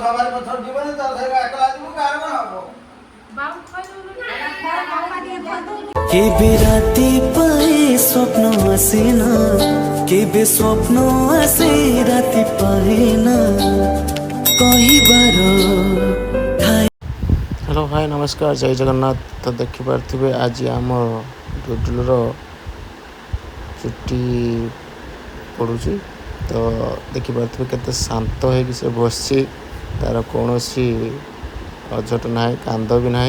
সবার বছর জীবনে তার থেকে একলা দিব কার বানাবো কেবে রাতে পায়ে স্বপ্ন আসে না, কেবে স্বপ্ন আসে রাতে পায়ে না কহিবার। हेलो हाय नमस्कार जय जगन्नाथ। तो देखिपे आज आम डुडुलर चुट्टी पड़ुची। तो देखिपे केते शांत हो बस तार कौन अझट ना कांद भी ना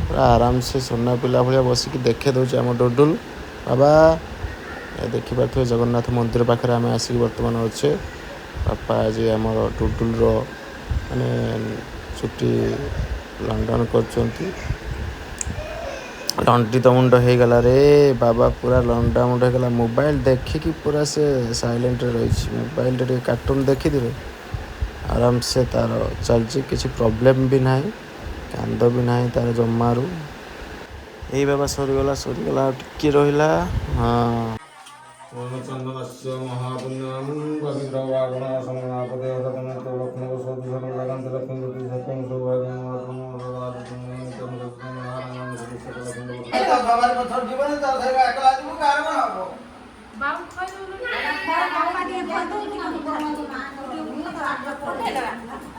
पूरा आराम से सुना पिला भाया बसिक देखे दौर आम डुडुल बाबा। देखिपे जगन्नाथ मंदिर पाखे आम आसिक बर्तमान अच्छे बापा आज आम डुडुलर माने चुट्टी लंडन कर लंडी तो मुंड हो गला रे बाबा पूरा लंडा मुंड हो गला। मोबाइल देखिकी पूरा से साइलेंट रही मोबाइल टे कार्टून देखी आराम से तार चलती किसी प्रॉब्लम भी ना कांद भी ना तार जमारू यही बाबा सरीगला टिके रहा। हाँ সবার বছর জীবনে তার থেকে একলা দিব কার বানাবো